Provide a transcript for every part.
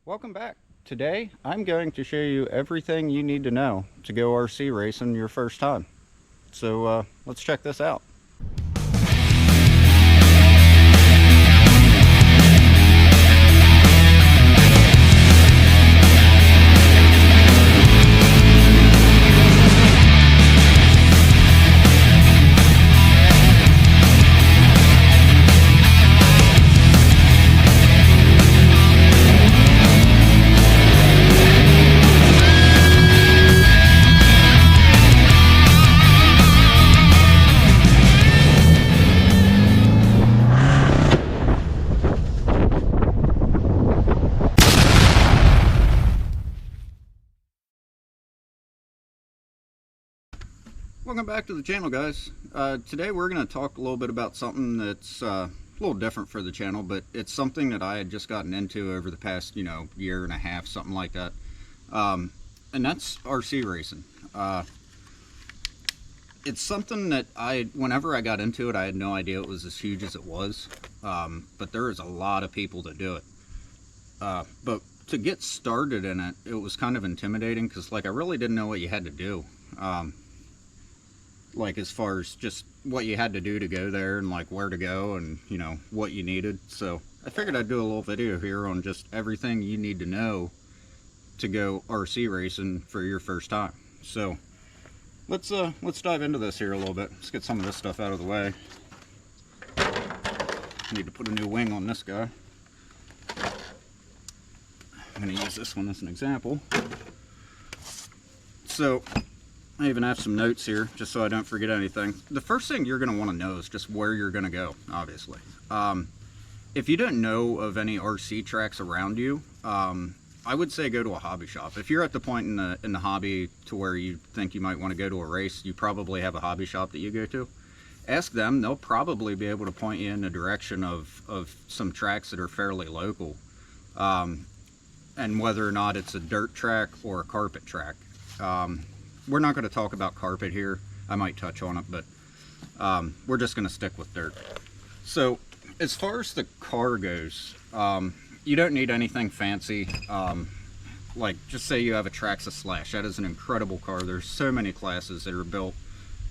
Welcome back. Today I'm going to show you everything you need to know to go RC racing your first time. So let's check this out. Welcome back to the channel, guys. Today we're going to talk a little bit about something that's a little different for the channel, but it's something that I had just gotten into over the past, year and a half, something like that. And that's RC racing. It's something that whenever I got into it, I had no idea it was as huge as it was. But there is a lot of people that do it. But to get started in it, it was kind of intimidating because, I really didn't know what you had to do. As far as just what you had to do to go there and where to go and what you needed. So I figured I'd do a little video here on just everything you need to know to go RC racing for your first time. So let's dive into this here a little bit. Let's get some of this stuff out of the way. Need to put a new wing on this guy. I'm going to use this one as an example. So I even have some notes here just so I don't forget anything. The first thing you're going to want to know is just where you're going to go, obviously. If you don't know of any RC tracks around you, I would say go to a hobby shop. If you're at the point in the hobby to where you think you might want to go to a race, you probably have a hobby shop that you go to. Ask them. They'll probably be able to point you in the direction of some tracks that are fairly local. And whether or not it's a dirt track or a carpet track. We're not going to talk about carpet here. I might touch on it, but we're just going to stick with dirt. So as far as the car goes, you don't need anything fancy. Just say you have a Traxxas Slash. That is an incredible car. There's so many classes that are built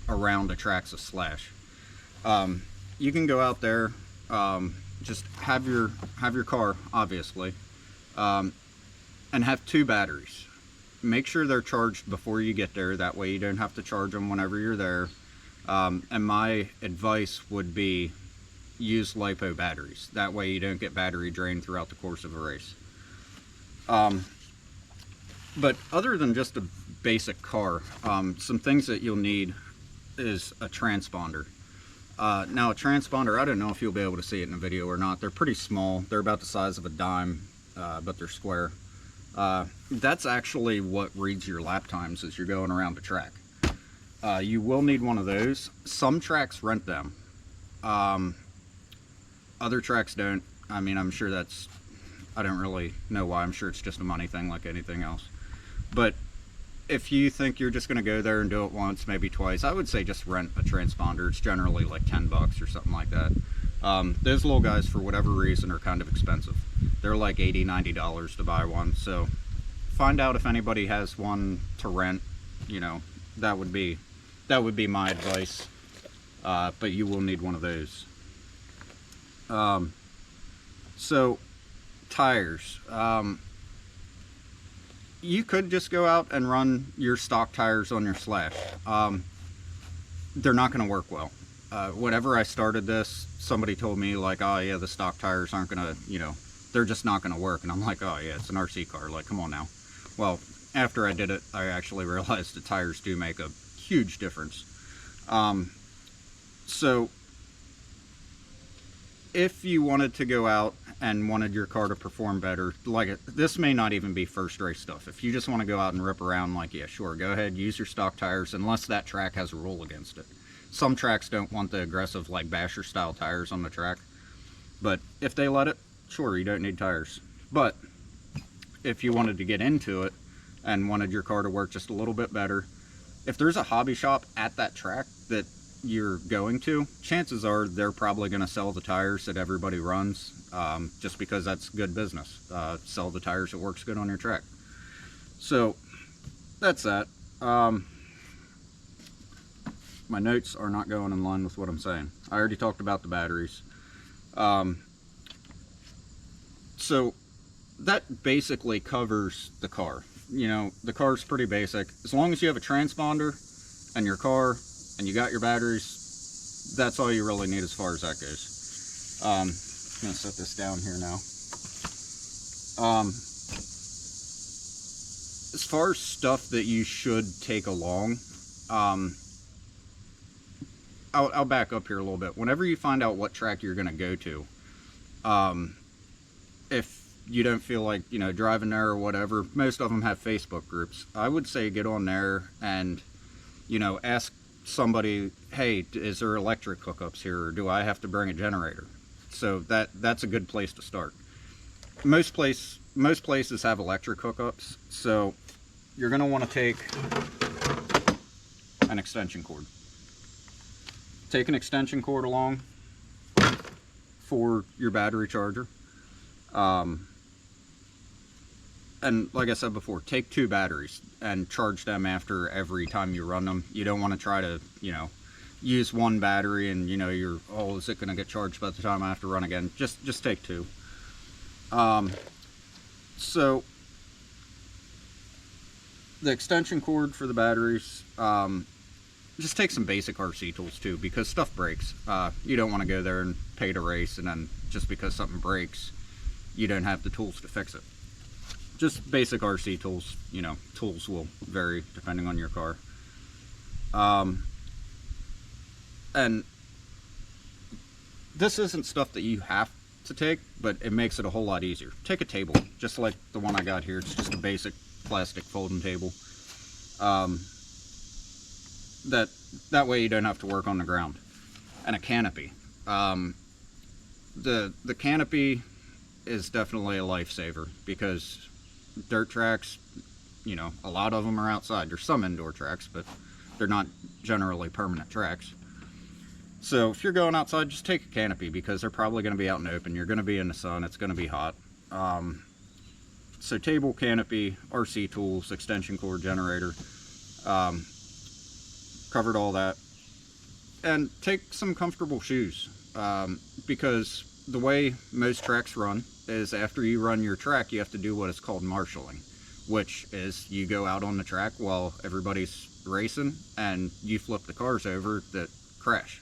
around a Traxxas Slash. You can go out there, just have your car, obviously, and have 2 batteries. Make sure they're charged before you get there. That way you don't have to charge them whenever you're there. And my advice would be use LiPo batteries. That way you don't get battery drain throughout the course of a race. But other than just a basic car, some things that you'll need is a transponder. Now a transponder, I don't know if you'll be able to see it in a video or not. They're pretty small. They're about the size of a dime, but they're square. That's actually what reads your lap times as you're going around the track. You will need one of those. Some tracks rent them. Other tracks don't. I mean, I'm sure I don't really know why. I'm sure it's just a money thing like anything else. But if you think you're just going to go there and do it once, maybe twice, I would say just rent a transponder. It's generally like 10 bucks or something like that. Those little guys, for whatever reason, are kind of expensive. They're like $80, $90 to buy one. So find out if anybody has one to rent. That would be my advice. But you will need one of those. So tires. You could just go out and run your stock tires on your Slash. They're not going to work well. Whenever I started this, somebody told me oh yeah, the stock tires aren't gonna, they're just not gonna work. And I'm like, oh yeah, it's an RC car, come on now. Well, after I did it, I actually realized the tires do make a huge difference. So if you wanted to go out and wanted your car to perform better, this may not even be first race stuff. If you just want to go out and rip around, yeah, sure, go ahead, use your stock tires, unless that track has a rule against it. Some tracks don't want the aggressive basher style tires on the track, but if they let it, sure, you don't need tires. But if you wanted to get into it and wanted your car to work just a little bit better, if there's a hobby shop at that track that you're going to, chances are they're probably going to sell the tires that everybody runs, just because that's good business. Sell the tires that works good on your track. So that's that. My notes are not going in line with what I'm saying. I already talked about the batteries. So that basically covers the car. You know, the car's pretty basic. As long as you have a transponder and your car and you got your batteries, that's all you really need as far as that goes. I'm gonna set this down here now. As far as stuff that you should take along, I'll back up here a little bit. Whenever you find out what track you're gonna go to, if you don't feel like, you know, driving there or whatever, most of them have Facebook groups. I would say get on there and, you know, ask somebody, hey, is there electric hookups here, or do I have to bring a generator? So that's a good place to start. Most places have electric hookups, so you're going to want to take an extension cord. Take an extension cord along for your battery charger. And like I said before, take 2 batteries and charge them after every time you run them. You don't want to try to, you know, use one battery and, you know, you're, oh, is it going to get charged by the time I have to run again? Just take 2. So the extension cord for the batteries, just take some basic RC tools too, because stuff breaks. You don't want to go there and pay to race, and then just because something breaks, you don't have the tools to fix it. Just basic RC tools. You know, tools will vary depending on your car. And this isn't stuff that you have to take, but it makes it a whole lot easier. Take a table, just like the one I got here. It's just a basic plastic folding table. That way you don't have to work on the ground. And a canopy. The canopy is definitely a lifesaver, because dirt tracks, you know, a lot of them are outside. There's some indoor tracks, but they're not generally permanent tracks. So if you're going outside, just take a canopy, because they're probably going to be out in the open. You're going to be in the sun. It's going to be hot. So table, canopy, RC tools, extension cord, generator, covered all that. And take some comfortable shoes, because the way most tracks run is after you run your track, you have to do what is called marshalling, which is you go out on the track while everybody's racing and you flip the cars over that crash.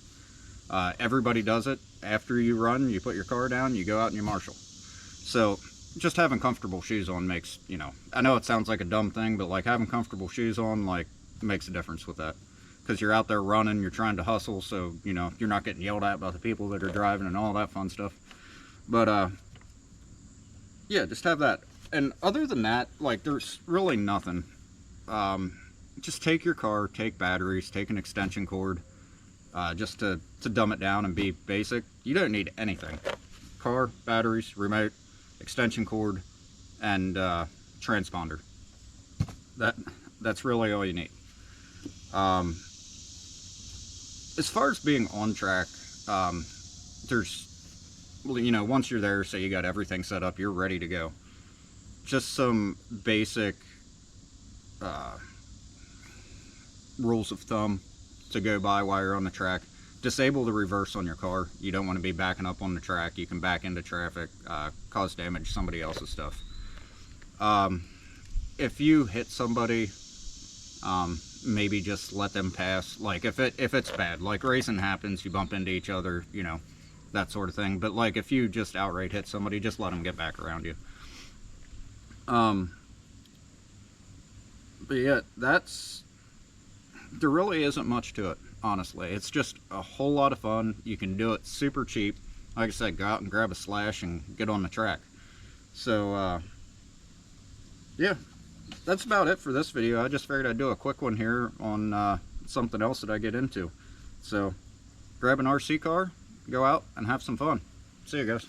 Everybody does it. After you run, you put your car down, you go out and you marshal. So just having comfortable shoes on makes, you know, I know it sounds like a dumb thing, but like having comfortable shoes on, like, makes a difference with that. Because you're out there running, you're trying to hustle, so, you know, you're not getting yelled at by the people that are driving and all that fun stuff. But, yeah, just have that. And other than that, like, there's really nothing. Just take your car, take batteries, take an extension cord, just to dumb it down and be basic. You don't need anything. Car, batteries, remote, extension cord, and transponder. That's really all you need. As far as being on track, there's, you know, once you're there, say you got everything set up, you're ready to go. Just some basic rules of thumb to go by while you're on the track. Disable the reverse on your car. You don't want to be backing up on the track. You can back into traffic, cause damage to somebody else's stuff. If you hit somebody, maybe just let them pass. Like if it's bad, like racing happens, you bump into each other, you know, that sort of thing. But like if you just outright hit somebody, just let them get back around you. But yeah, there really isn't much to it, honestly. It's just a whole lot of fun. You can do it super cheap. Like I said, go out and grab a slash and get on the track. So yeah, that's about it for this video. I just figured I'd do a quick one here on something else that I get into. So grab an RC car, go out and have some fun. See you guys.